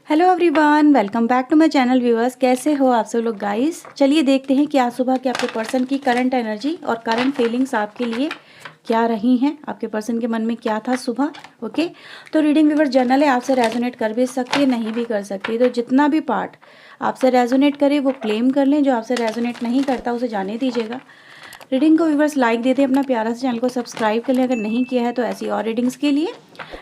Hello everyone, welcome back to my channel viewers. कैसे हो आप सब लोग गाइस। चलिए देखते हैं कि आज सुबह के आपके पर्सन की करंट एनर्जी और करंट फीलिंग्स आपके लिए क्या रही हैं। आपके पर्सन के मन में क्या था सुबह। ओके, तो रीडिंग व्यूअर्स जनरल है, आपसे रेजोनेट कर भी सकती है, नहीं भी कर सकती। तो जितना भी पार्ट आपसे रेजोनेट करे वो क्लेम कर लें, जो आपसे रेजोनेट नहीं करता उसे जाने दीजिएगा। रीडिंग को व्यूवर्स लाइक देते हैं, अपना प्यारा से चैनल को सब्सक्राइब कर लें अगर नहीं किया है तो ऐसी और रीडिंग्स के लिए।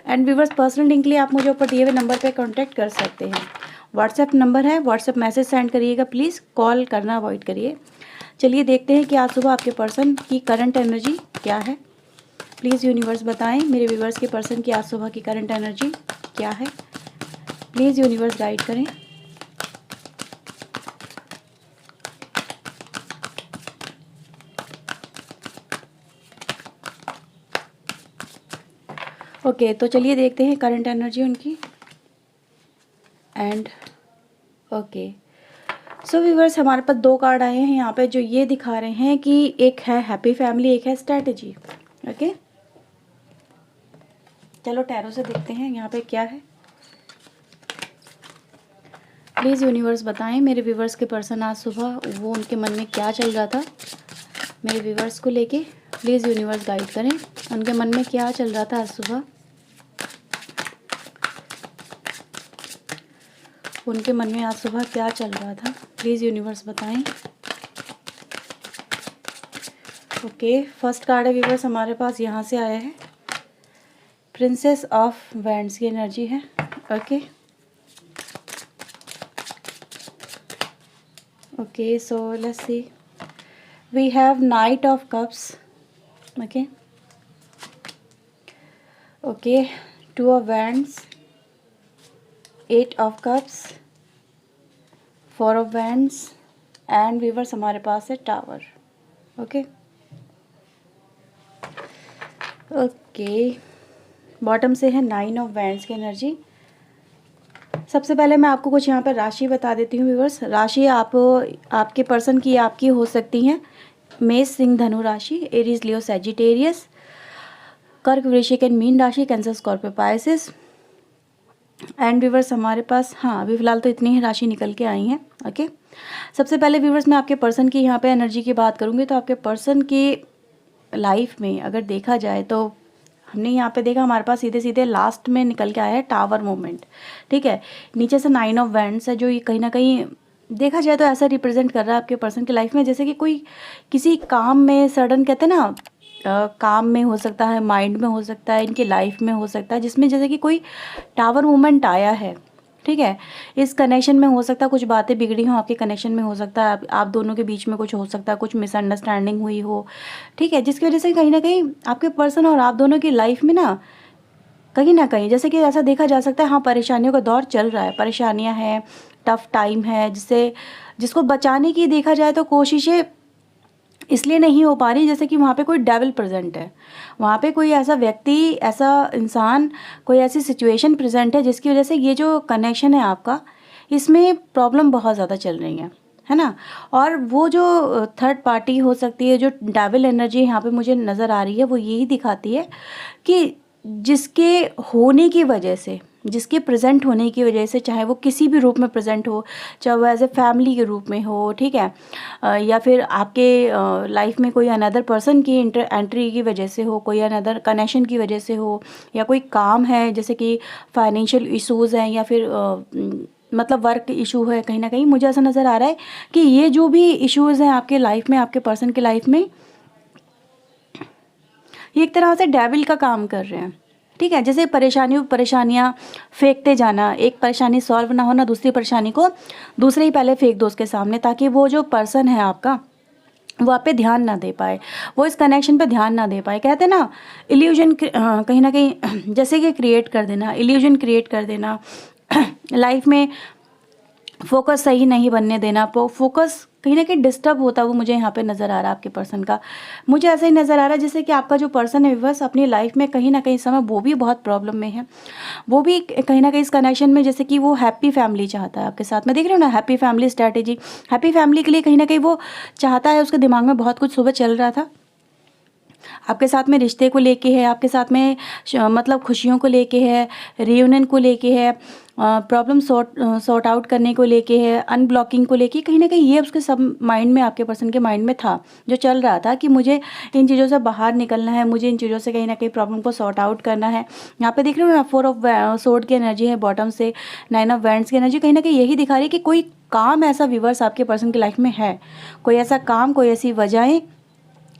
एंड व्यूवर्स पर्सनल रीडिंग के लिए आप मुझे ऊपर दिए हुए नंबर पे कांटेक्ट कर सकते हैं। व्हाट्सएप नंबर है, व्हाट्सएप मैसेज सेंड करिएगा, प्लीज़ कॉल करना अवॉइड करिए। चलिए देखते हैं कि आज सुबह आपके पर्सन की करंट एनर्जी क्या है। प्लीज़ यूनिवर्स बताएं मेरे व्यूवर्स के पर्सन की आज सुबह की करंट एनर्जी क्या है। प्लीज़ यूनिवर्स गाइड करें। ओके, तो चलिए देखते हैं करंट एनर्जी उनकी। एंड ओके, सो व्यूवर्स हमारे पास दो कार्ड आए हैं यहाँ पे जो ये दिखा रहे हैं कि एक है हैप्पी फैमिली, एक है स्ट्रैटेजी। ओके, चलो टैरो से देखते हैं यहाँ पे क्या है। प्लीज़ यूनिवर्स बताएं मेरे व्यूवर्स के पर्सन आज सुबह वो उनके मन में क्या चल रहा था मेरे व्यूवर्स को लेके। प्लीज़ यूनिवर्स गाइड करें, उनके मन में क्या चल रहा था आज सुबह। उनके मन में आज सुबह क्या चल रहा था, प्लीज़ यूनिवर्स बताएं। ओके, फर्स्ट कार्ड है व्यूवर्स हमारे पास यहाँ से आया है, प्रिंसेस ऑफ वैंड्स की एनर्जी है। Okay okay, so let's see, we have knight of cups. Okay okay, two of wands, eight of cups, four of wands and viewers हमारे पास है टावर। ओके ओके, बॉटम से है nine of wands की energy. सबसे पहले मैं आपको कुछ यहाँ पर राशि बता देती हूँ व्यूवर्स। राशि आपके पर्सन की आपकी हो सकती हैं मेष सिंह धनु राशि, एरीज लियो सैजिटेरियस, कर्क वृश्चिक एंड मीन राशि, cancer Scorpio Pisces. And viewers हमारे पास अभी फ़िलहाल तो इतनी ही राशि निकल के आई हैं। ओके, सबसे पहले व्यूवर्स मैं आपके पर्सन की यहाँ पे एनर्जी की बात करूँगी। तो आपके पर्सन की लाइफ में अगर देखा जाए तो हमने यहाँ पे देखा हमारे पास सीधे सीधे लास्ट में निकल के आया है टावर मोमेंट। ठीक है, नीचे से नाइन ऑफ वैंड्स है जो ये कहीं ना कहीं देखा जाए तो ऐसा रिप्रेजेंट कर रहा है आपके पर्सन की लाइफ में जैसे कि कोई किसी काम में सडन कहते हैं ना, काम में हो सकता है, माइंड में हो सकता है, इनकी लाइफ में हो सकता है, जिसमें जैसे कि कोई टावर मोमेंट आया है। ठीक है, इस कनेक्शन में हो सकता है कुछ बातें बिगड़ी हों, आपके कनेक्शन में हो सकता है आप दोनों के बीच में कुछ हो सकता है, कुछ मिसअंडरस्टैंडिंग हुई हो। ठीक है, जिसकी वजह से कहीं ना कहीं आपके पर्सन और आप दोनों की लाइफ में ना कहीं जैसे कि ऐसा देखा जा सकता है परेशानियों का दौर चल रहा है, परेशानियां हैं, टफ टाइम है, जिसको बचाने की देखा जाए तो कोशिशें इसलिए नहीं हो पा रही जैसे कि वहाँ पे कोई डेविल प्रेजेंट है, वहाँ पे कोई ऐसा व्यक्ति, ऐसा इंसान, कोई ऐसी सिचुएशन प्रेजेंट है जिसकी वजह से ये जो कनेक्शन है आपका, इसमें प्रॉब्लम बहुत ज़्यादा चल रही है ना। और वो जो थर्ड पार्टी हो सकती है, जो डेविल एनर्जी यहाँ पे मुझे नज़र आ रही है, वो यही दिखाती है कि जिसके होने की वजह से, जिसके प्रेजेंट होने की वजह से, चाहे वो किसी भी रूप में प्रेजेंट हो, चाहे वो एज ए फैमिली के रूप में हो, ठीक है, या फिर आपके लाइफ में कोई अनदर पर्सन की एंट्री की वजह से हो, कोई अनदर कनेक्शन की वजह से हो, या कोई काम है जैसे कि फाइनेंशियल इश्यूज़ हैं, या फिर मतलब वर्क इशू है, कहीं ना कहीं मुझे ऐसा नज़र आ रहा है कि ये जो भी इश्यूज़ हैं आपके लाइफ में, आपके पर्सन की लाइफ में, ये एक तरह से डेविल का काम कर रहे हैं। ठीक है, जैसे परेशानियाँ फेंकते जाना, एक परेशानी सॉल्व ना होना, दूसरी परेशानी को दूसरे ही पहले फेंक दो उसके सामने, ताकि वो जो पर्सन है आपका वो आप पे ध्यान ना दे पाए, वो इस कनेक्शन पे ध्यान ना दे पाए। कहते हैं ना इल्यूजन, कहीं ना कहीं जैसे कि क्रिएट कर देना, इल्यूजन क्रिएट कर देना लाइफ में, फोकस सही नहीं बनने देना, फोकस कहीं ना कहीं डिस्टर्ब होता वो मुझे यहाँ पे नज़र आ रहा है आपके पर्सन का। मुझे ऐसा ही नज़र आ रहा है जैसे कि आपका जो पर्सन है बस अपनी लाइफ में कहीं ना कहीं समय वो भी बहुत प्रॉब्लम में है, वो भी कहीं ना कहीं इस कनेक्शन में, जैसे कि वो हैप्पी फैमिली चाहता है आपके साथ में। देख रहे हो ना, happy family strategy, happy family के लिए कहीं ना कहीं वो चाहता है, उसके दिमाग में बहुत कुछ सुबह चल रहा था। आपके साथ में रिश्ते को लेके है, आपके साथ में मतलब खुशियों को लेके है, रियूनियन को लेके है, प्रॉब्लम सॉर्ट आउट करने को लेके है, अनब्लॉकिंग को लेके, कहीं ना कहीं ये उसके सब माइंड में, आपके पर्सन के माइंड में था, जो चल रहा था कि मुझे इन चीज़ों से बाहर निकलना है, मुझे इन चीज़ों से कहीं ना कहीं प्रॉब्लम को सॉर्ट आउट करना है। यहाँ पे देख रहे हो ना, 4 ऑफ सोर्ड की एनर्जी है बॉटम से, 9 ऑफ वैंड्स की एनर्जी कहीं ना कहीं यही दिखा रही है कि कोई काम ऐसा व्यूअर्स आपके पर्सन की लाइफ में है, कोई ऐसा काम, कोई ऐसी वजहें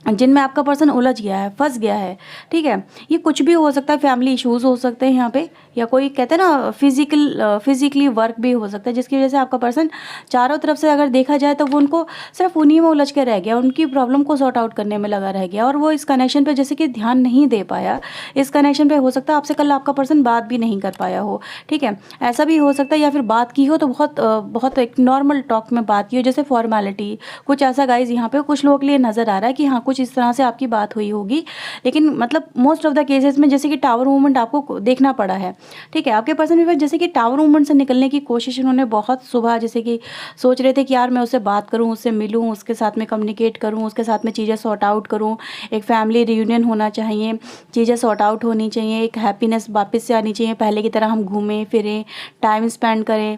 जिनमें आपका पर्सन उलझ गया है, फंस गया है। ठीक है, ये कुछ भी हो सकता है, फैमिली इश्यूज़ हो सकते हैं यहाँ पे, या कोई कहते हैं ना फिजिकली वर्क भी हो सकता है, जिसकी वजह से आपका पर्सन चारों तरफ से अगर देखा जाए तो वो उनको सिर्फ उन्हीं में उलझ के रह गया, उनकी प्रॉब्लम को सॉर्ट आउट करने में लगा रह गया, और वो इस कनेक्शन पे जैसे कि ध्यान नहीं दे पाया। इस कनेक्शन पे हो सकता है आपसे कल आपका पर्सन बात भी नहीं कर पाया हो। ठीक है, ऐसा भी हो सकता है, या फिर बात की हो तो बहुत एक नॉर्मल टॉक में बात की हो, जैसे फॉर्मेलिटी, कुछ ऐसा गाइज यहाँ पे कुछ लोगों के लिए नज़र आ रहा है कि हाँ कुछ इस तरह से आपकी बात हुई होगी। लेकिन मतलब मोस्ट ऑफ द केसेस में जैसे कि टावर मूवमेंट आपको देखना पड़ा है। ठीक है, आपके पर्सन भी जैसे कि टावर मूवमेंट से निकलने की कोशिश उन्होंने बहुत सुबह जैसे कि सोच रहे थे कि यार मैं उससे बात करूं, उससे मिलूं, उसके साथ में कम्युनिकेट करूं, उसके साथ में चीज़ें सॉर्ट आउट करूं, एक फैमिली रियूनियन होना चाहिए, चीज़ें सॉर्ट आउट होनी चाहिए, एक हैप्पीनेस वापस से आनी चाहिए, पहले की तरह हम घूमें फिरें, टाइम स्पेंड करें,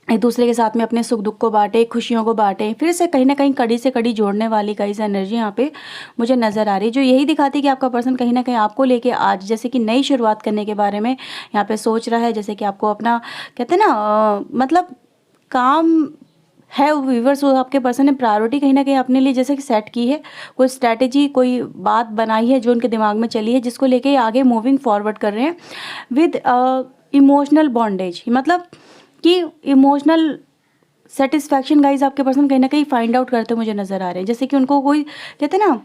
एक दूसरे के साथ में अपने सुख दुख को बांटे, खुशियों को बांटे, फिर से कहीं ना कहीं कड़ी से कड़ी जोड़ने वाली गाइस एनर्जी यहाँ पे मुझे नज़र आ रही है, जो यही दिखाती है कि आपका पर्सन कहीं ना कहीं आपको लेके आज जैसे कि नई शुरुआत करने के बारे में यहाँ पे सोच रहा है। जैसे कि आपको अपना कहते हैं ना मतलब काम है व्यूअर्स, वो आपके पर्सन ने प्रायोरिटी कहीं ना कहीं अपने लिए जैसे कि सेट की है, कोई स्ट्रैटेजी, कोई बात बनाई है जो उनके दिमाग में चली है, जिसको लेके आगे मूविंग फॉरवर्ड कर रहे हैं विद इमोशनल बॉन्डेज। मतलब कि इमोशनल सेटिस्फैक्शन गाइज आपके पर्सन कहीं ना कहीं फाइंड आउट करते मुझे नज़र आ रहे हैं। जैसे कि उनको कोई कहते हैं ना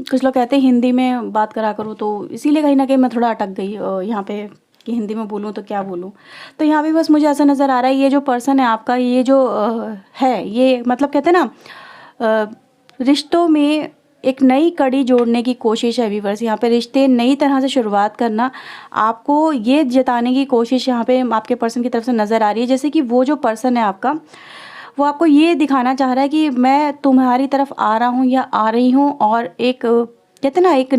कुछ लोग कहते हैं हिंदी में बात करा करूँ, तो इसीलिए कहीं ना कहीं मैं थोड़ा अटक गई यहाँ पे कि हिंदी में बोलूँ तो क्या बोलूँ। तो यहाँ पे बस मुझे ऐसा नज़र आ रहा है, ये जो पर्सन है आपका, ये जो है, ये मतलब कहते हैं ना रिश्तों में एक नई कड़ी जोड़ने की कोशिश है व्यूअर्स। यहाँ पे रिश्ते नई तरह से शुरुआत करना, आपको ये जताने की कोशिश यहाँ पे आपके पर्सन की तरफ से नज़र आ रही है। जैसे कि वो जो पर्सन है आपका, वो आपको ये दिखाना चाह रहा है कि मैं तुम्हारी तरफ आ रहा हूँ या आ रही हूँ, और एक कहते हैं ना एक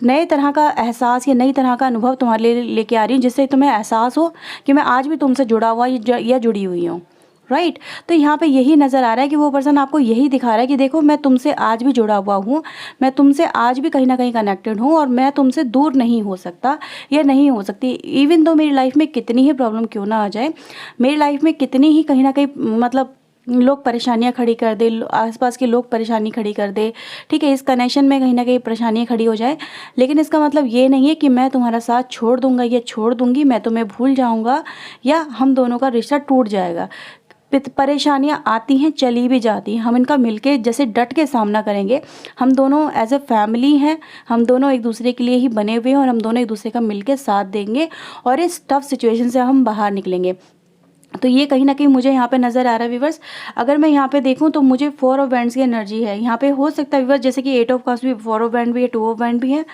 नए तरह का एहसास या नई तरह का अनुभव तुम्हारे लिए लेके आ रही हूँ, जिससे तुम्हें एहसास हो कि मैं आज भी तुमसे जुड़ा हुआ या जुड़ी हुई हूँ। राइट, तो यहाँ पे यही नज़र आ रहा है कि वो पर्सन आपको यही दिखा रहा है कि देखो मैं तुमसे आज भी जुड़ा हुआ हूँ, मैं तुमसे आज भी कहीं ना कहीं कनेक्टेड हूँ, और मैं तुमसे दूर नहीं हो सकता या नहीं हो सकती। इवन दो मेरी लाइफ में कितनी ही प्रॉब्लम क्यों ना आ जाए, मेरी लाइफ में कितनी ही कहीं ना कहीं मतलब लोग परेशानियां खड़ी कर दे, आसपास के लोग परेशानी खड़ी कर दे, ठीक है, इस कनेक्शन में कहीं ना कहीं परेशानियां खड़ी हो जाए, लेकिन इसका मतलब ये नहीं है कि मैं तुम्हारा साथ छोड़ दूंगा या छोड़ दूंगी, मैं तुम्हें भूल जाऊंगा या हम दोनों का रिश्ता टूट जाएगा। परेशानियां आती हैं, चली भी जाती हैं, हम इनका मिलके जैसे डट के सामना करेंगे। हम दोनों एज ए फैमिली हैं, हम दोनों एक दूसरे के लिए ही बने हुए हैं, और हम दोनों एक दूसरे का मिलके साथ देंगे, और इस टफ सिचुएशन से हम बाहर निकलेंगे। तो ये कहीं ना कहीं मुझे यहाँ पे नज़र आ रहा है व्यूअर्स। अगर मैं यहाँ पे देखूँ तो मुझे 4 ऑफ वैंड्स की एनर्जी है यहाँ पे। हो सकता है व्यूअर्स जैसे कि 8 ऑफ कप्स भी, 4 ऑफ वैंड भी है, 2 ऑफ वैंड भी है।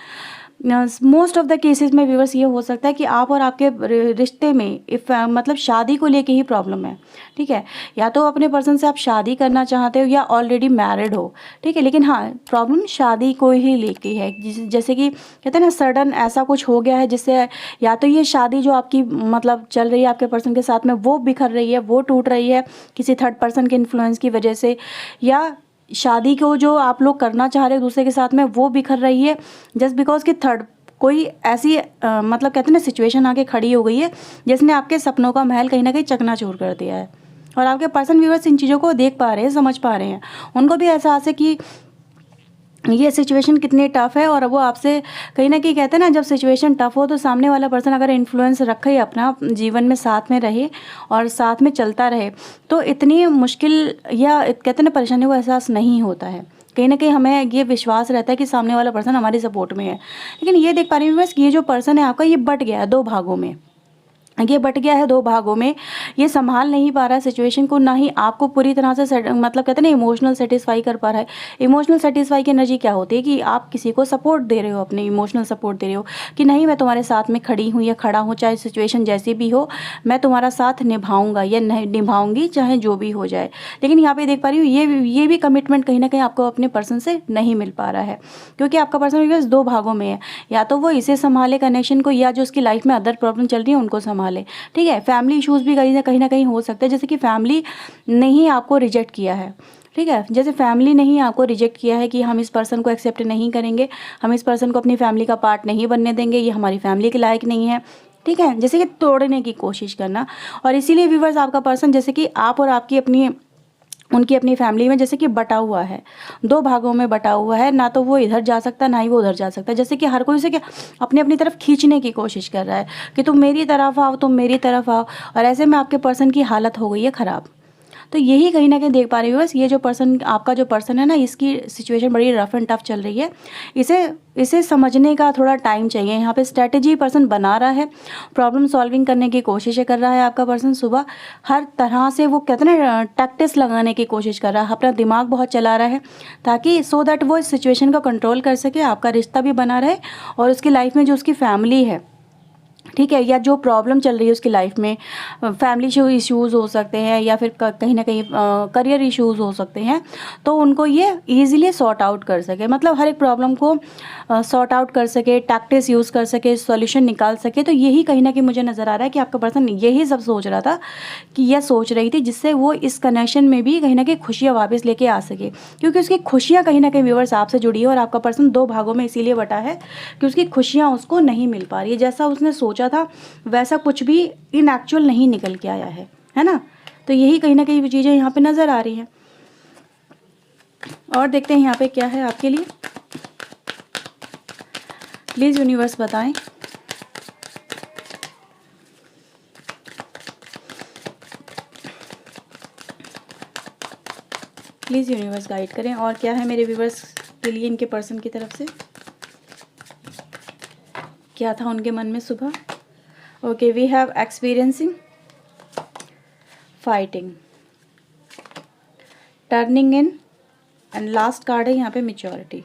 मोस्ट ऑफ द केसेस में व्यूअर्स ये हो सकता है कि आप और आपके रिश्ते में मतलब शादी को लेके ही प्रॉब्लम है। ठीक है, या तो अपने पर्सन से आप शादी करना चाहते हो या ऑलरेडी मैरिड हो। ठीक है, लेकिन हाँ प्रॉब्लम शादी को ही लेके है। जैसे कि कहते हैं ना सडन ऐसा कुछ हो गया है जिससे या तो ये शादी जो आपकी मतलब चल रही है आपके पर्सन के साथ में वो बिखर रही है, वो टूट रही है किसी थर्ड पर्सन के इन्फ्लुएंस की वजह से, या शादी को जो आप लोग करना चाह रहे हो दूसरे के साथ में वो बिखर रही है जस्ट बिकॉज कि थर्ड कोई ऐसी मतलब कहते हैं ना सिचुएशन आके खड़ी हो गई है जिसने आपके सपनों का महल कहीं ना कहीं चकनाचूर कर दिया है। और आपके पर्सन व्यूअर्स इन चीज़ों को देख पा रहे हैं, समझ पा रहे हैं, उनको भी एहसास है कि ये सिचुएशन कितनी टफ़ है। और वो आपसे कहीं ना कहीं कहते हैं ना जब सिचुएशन टफ़ हो तो सामने वाला पर्सन अगर इन्फ्लुएंस रखे अपना जीवन में, साथ में रहे और साथ में चलता रहे, तो इतनी मुश्किल या कहते हैं ना परेशानी को एहसास नहीं होता है। कहीं ना कहीं हमें ये विश्वास रहता है कि सामने वाला पर्सन हमारी सपोर्ट में है। लेकिन ये देख पा रही हूँ बस ये जो पर्सन है आपका, ये बट गया है 2 भागों में, ये बट गया है 2 भागों में। ये संभाल नहीं पा रहा है सिचुएशन को, ना ही आपको पूरी तरह से मतलब कहते हैं ना इमोशनल सेटिस्फाई कर पा रहा है। इमोशनल सेटिस्फाई की एनर्जी क्या होती है कि आप किसी को सपोर्ट दे रहे हो, अपने इमोशनल सपोर्ट दे रहे हो कि नहीं मैं तुम्हारे साथ में खड़ी हूँ या खड़ा हूँ, चाहे सिचुएशन जैसी भी हो मैं तुम्हारा साथ निभाऊंगा या नहीं निभाऊंगी, चाहे जो भी हो जाए। लेकिन यहाँ पे देख पा रही हूँ ये भी कमिटमेंट कहीं ना कहीं आपको अपने पर्सन से नहीं मिल पा रहा है, क्योंकि आपका पर्सन बस दो भागों में है, या तो वो इसे संभाले कनेक्शन को, या जो उसकी लाइफ में अदर प्रॉब्लम चल रही है उनको संभाले। ठीक है, फैमिली इशूज़ भी कहीं ना कहीं हो सकते हैं, जैसे कि फैमिली ने ही आपको रिजेक्ट किया है। ठीक है, जैसे फैमिली ने ही आपको रिजेक्ट किया है कि हम इस पर्सन को एक्सेप्ट नहीं करेंगे, हम इस पर्सन को अपनी फैमिली का पार्ट नहीं बनने देंगे, ये हमारी फैमिली के लायक नहीं है। ठीक है, जैसे कि तोड़ने की कोशिश करना। और इसीलिए व्यूअर्स आपका पर्सन जैसे कि आप और आपकी अपनी उनकी अपनी फैमिली में जैसे कि बटा हुआ है, दो भागों में बटा हुआ है, ना तो वो इधर जा सकता ना ही वो उधर जा सकता। जैसे कि हर कोई उसे क्या अपनी अपनी तरफ खींचने की कोशिश कर रहा है कि तुम मेरी तरफ आओ, तुम मेरी तरफ आओ, और ऐसे में आपके पर्सन की हालत हो गई है ख़राब। तो यही कहीं ना कहीं देख पा रही हूँ बस, ये जो पर्सन आपका जो पर्सन है ना, इसकी सिचुएशन बड़ी रफ एंड टफ चल रही है। इसे समझने का थोड़ा टाइम चाहिए। यहाँ पे स्ट्रेटजी पर्सन बना रहा है, प्रॉब्लम सॉल्विंग करने की कोशिशें कर रहा है आपका पर्सन। सुबह हर तरह से वो कहते हैं ना टैक्टिक्स लगाने की कोशिश कर रहा है, अपना दिमाग बहुत चला रहा है, ताकि सो दैट वो इस सिचुएशन को कंट्रोल कर सके, आपका रिश्ता भी बना रहे, और उसकी लाइफ में जो उसकी फैमिली है, ठीक है, या जो प्रॉब्लम चल रही है उसकी लाइफ में, फैमिली इश्यूज़ हो सकते हैं, या फिर कहीं ना कहीं करियर इश्यूज़ हो सकते हैं, तो उनको ये ईजिली सॉर्ट आउट कर सके। मतलब हर एक प्रॉब्लम को सॉर्ट आउट कर सके, टैक्टिक्स यूज़ कर सके, सॉल्यूशन निकाल सके। तो यही कहीं ना कहीं मुझे नज़र आ रहा है कि आपका पर्सन यही सब सोच रहा था, कि यह सोच रही थी, जिससे वो इस कनेक्शन में भी कहीं ना कहीं खुशियाँ वापस लेके आ सके, क्योंकि उसकी खुशियाँ कहीं ना कहीं व्यूअर्स आपसे जुड़ी है। और आपका पर्सन दो भागों में इसीलिए बटा है कि उसकी खुशियाँ उसको नहीं मिल पा रही है, जैसा उसने सोचा था वैसा कुछ भी इन एक्चुअल नहीं निकल के आया है ना। तो यही कहीं ना कहीं चीज़ें यहाँ पे नज़र आ रही हैं। और देखते हैं यहाँ पे क्या है आपके लिए। प्लीज़ यूनिवर्स बताएं। प्लीज़ यूनिवर्स गाइड करें। और क्या है मेरे व्यूवर्स के लिए इनके पर्सन की तरफ से, क्या था उनके मन में सुबह। Okay, we have experiencing, fighting, turning in, and last card है यहाँ पे मैच्योरिटी।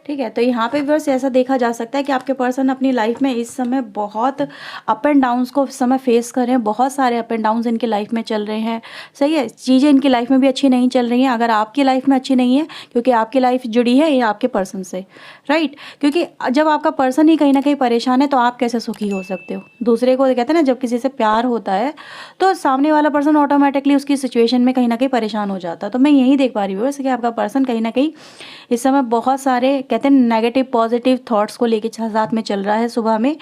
ठीक है, तो यहाँ पे बस ऐसा देखा जा सकता है कि आपके पर्सन अपनी लाइफ में इस समय बहुत अप एंड डाउन्स को इस समय फेस कर रहे हैं। बहुत सारे अप एंड डाउन्स इनकी लाइफ में चल रहे हैं। सही है, चीज़ें इनकी लाइफ में भी अच्छी नहीं चल रही हैं। अगर आपकी लाइफ में अच्छी नहीं है, क्योंकि आपकी लाइफ जुड़ी है ये आपके पर्सन से, राइट। क्योंकि जब आपका पर्सन ही कहीं ना कहीं परेशान है, तो आप कैसे सुखी हो सकते हो। दूसरे को कहते हैं ना, जब किसी से प्यार होता है तो सामने वाला पर्सन ऑटोमेटिकली उसकी सिचुएशन में कहीं ना कहीं परेशान हो जाता है। तो मैं यही देख पा रही हूँ वैसे कि आपका पर्सन कहीं ना कहीं इस समय बहुत सारे कहते हैं नेगेटिव पॉजिटिव थॉट्स को लेके साथ में चल रहा है। सुबह में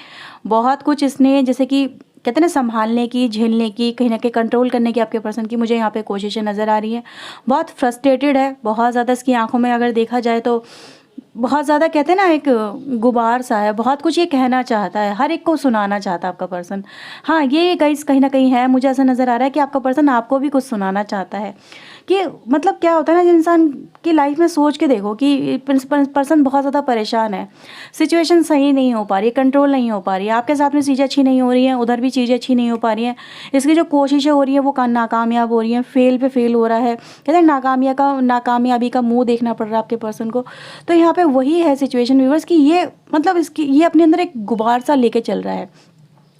बहुत कुछ इसने जैसे कि कहते हैं ना संभालने की, झेलने की, कहीं ना कहीं कंट्रोल करने की आपके पर्सन की मुझे यहाँ पे कोशिशें नज़र आ रही हैं। बहुत फ्रस्ट्रेटेड है, बहुत ज़्यादा इसकी आंखों में अगर देखा जाए तो बहुत ज़्यादा कहते हैं ना एक गुबार सा है। बहुत कुछ ये कहना चाहता है, हर एक को सुनाना चाहता है आपका पर्सन। हाँ, ये गाइस कहीं ना कहीं है, मुझे ऐसा नज़र आ रहा है कि आपका पर्सन आपको भी कुछ सुनाना चाहता है। कि मतलब क्या होता है ना, इंसान की लाइफ में सोच के देखो कि पर्सन बहुत ज़्यादा परेशान है, सिचुएशन सही नहीं हो पा रही है, कंट्रोल नहीं हो पा रही है, आपके साथ में चीज़ें अच्छी नहीं हो रही हैं, उधर भी चीज़ें अच्छी नहीं हो पा रही हैं। इसकी जो कोशिशें हो रही हैं वो नाकामयाब हो रही हैं, फेल पे फेल हो रहा है। कहते हैं नाकामयाबी का मुँह देखना पड़ रहा है आपके पर्सन को। तो यहाँ पे वही है सिचुएशन व्यूअर्स कि ये मतलब इसकी ये अपने अंदर एक गुबार सा लेके चल रहा है,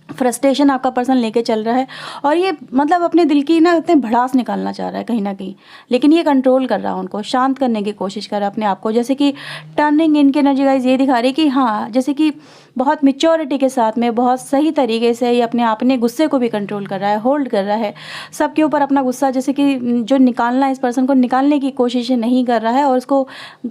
फ्रस्ट्रेशन आपका पर्सन लेके चल रहा है। और ये मतलब अपने दिल की ना इतने भड़ास निकालना चाह रहा है कहीं ना कहीं, लेकिन ये कंट्रोल कर रहा है, उनको शांत करने की कोशिश कर रहा है अपने आप को। जैसे कि टर्निंग इनकी एनर्जी गाइस ये दिखा रही है कि हाँ, जैसे कि बहुत मेच्योरिटी के साथ में बहुत सही तरीके से ये अपने गुस्से को भी कंट्रोल कर रहा है, होल्ड कर रहा है सबके ऊपर अपना गुस्सा, जैसे कि जो निकालना है इस पर्सन को निकालने की कोशिश नहीं कर रहा है। और उसको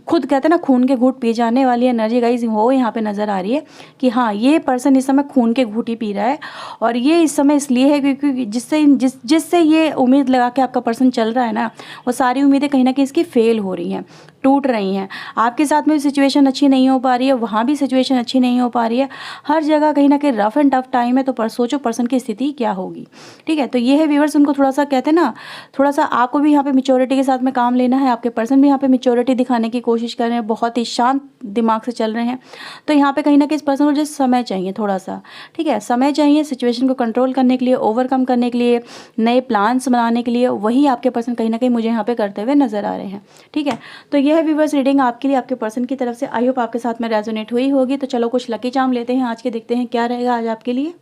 खुद कहते हैं ना खून के घूंट पी जाने वाली एनर्जी गाइस वो यहाँ पे नज़र आ रही है कि हाँ, ये पर्सन इस समय खून के घूंट ही पी रहा है। और ये इस समय इसलिए है क्योंकि जिससे ये उम्मीद लगा के आपका पर्सन चल रहा है ना, वो सारी उम्मीदें कहीं ना कहीं इसकी फेल हो रही हैं, टूट रही हैं, आपके साथ में सिचुएशन अच्छी नहीं हो पा रही है, वहाँ भी सिचुएशन अच्छी नहीं हो पा रही है, हर जगह कहीं ना कहीं रफ एंड टफ टाइम है। तो पर सोचो पर्सन की स्थिति क्या होगी, ठीक है। तो ये है व्यूअर्स, उनको थोड़ा सा कहते हैं ना, थोड़ा सा आपको भी यहाँ पे मैच्योरिटी के साथ में काम लेना है, आपके पर्सन भी यहाँ पे मैच्योरिटी दिखाने की कोशिश कर रहे हैं, बहुत ही शांत दिमाग से चल रहे हैं। तो यहाँ पे कहीं ना कहीं इस पर्सन को जो समय चाहिए थोड़ा सा, ठीक है, समय चाहिए सिचुएशन को कंट्रोल करने के लिए, ओवरकम करने के लिए, नए प्लान्स बनाने के लिए, वही आपके पर्सन कहीं ना कहीं मुझे यहाँ पे करते हुए नजर आ रहे हैं, ठीक है। तो यह है व्यूअर्स रीडिंग आपके लिए आपके पर्सन की तरफ से। आई होप आपके साथ में रेजोनेट हुई होगी। तो चलो कुछ लकी चार्म लेते हैं आज के, देखते हैं क्या रहेगा आज आपके लिए।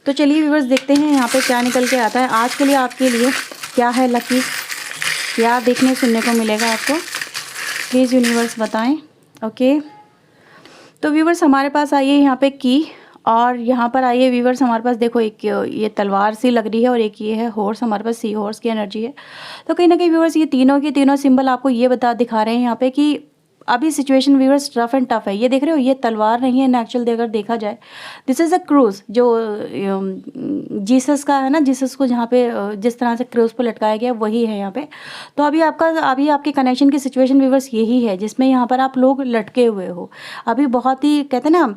तो चलिए व्यूअर्स देखते हैं यहाँ पे क्या निकल के आता है आज के लिए, आपके लिए क्या है लकी, क्या देखने सुनने को मिलेगा आपको, प्लीज़ यूनिवर्स बताएं। ओके, तो व्यूअर्स हमारे पास आइए यहाँ पे की, और यहाँ पर आइए व्यूअर्स हमारे पास देखो एक ये तलवार सी लग रही है, और एक ये है हॉर्स, हमारे पास सी हॉर्स की एनर्जी है। तो कहीं ना कहीं व्यूअर्स ये तीनों के तीनों सिंबल आपको ये दिखा रहे हैं यहाँ पे कि अभी situation viewers rough and tough है। ये देख रहे हो, ये तलवार नहीं है एक्चुअल, अगर देखा जाए दिस इज़ अ क्रूज, जो जीसस का है ना, जीसस को जहाँ पे जिस तरह से क्रूज पर लटकाया गया वही है यहाँ पे। तो अभी आपके कनेक्शन की सिचुएशन व्यूअर्स यही है, जिसमें यहाँ पर आप लोग लटके हुए हो। अभी बहुत ही कहते हैं ना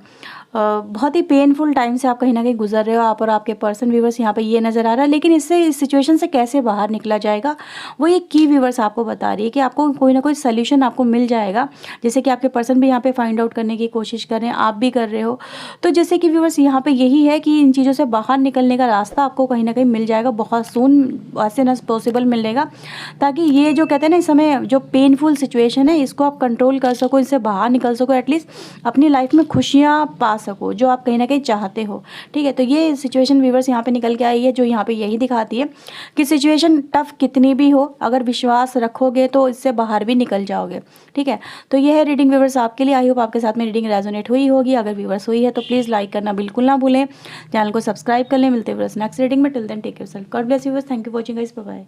बहुत ही पेनफुल टाइम से आप कहीं ना कहीं गुजर रहे हो, आप और आपके पर्सन व्यूवर्स, यहाँ पे ये नज़र आ रहा है। लेकिन इससे इस सिचुएशन से कैसे बाहर निकला जाएगा, वो ये की व्यूवर्स आपको बता रही है कि आपको कोई ना कोई सोल्यूशन आपको मिल जाएगा। जैसे कि आपके पर्सन भी यहाँ पे फाइंड आउट करने की कोशिश कर रहे हैं, आप भी कर रहे हो। तो जैसे कि व्यूवर्स यहाँ पे यही है कि इन चीज़ों से बाहर निकलने का रास्ता आपको कहीं ना कहीं मिल जाएगा, बहुत soon as an as possible मिलेगा, ताकि ये जो कहते हैं ना इस समय जो पेनफुल सिचुएशन है इसको आप कंट्रोल कर सको, इससे बाहर निकल सको, एटलीस्ट अपनी लाइफ में खुशियाँ पा सको जो आप कहीं ना कहीं चाहते हो, ठीक है। तो ये सिचुएशन व्यूवर्स यहाँ पे निकल के आई है, जो यहाँ पे यही दिखाती है कि सिचुएशन टफ कितनी भी हो, अगर विश्वास रखोगे तो इससे बाहर भी निकल जाओगे, ठीक है। तो ये है रीडिंग व्यूवर्स आपके लिए। आई होप आपके साथ में रीडिंग रेजोनेट हुई होगी। अगर व्यूवर्स हुई है तो प्लीज़ लाइक करना बिल्कुल ना भूलें, चैनल को सब्सक्राइब कर लें। मिलते हैं व्यूवर्स नेक्स्ट रीडिंग में। Till then take care self, God bless viewers, thank you for watching guys, bye bye.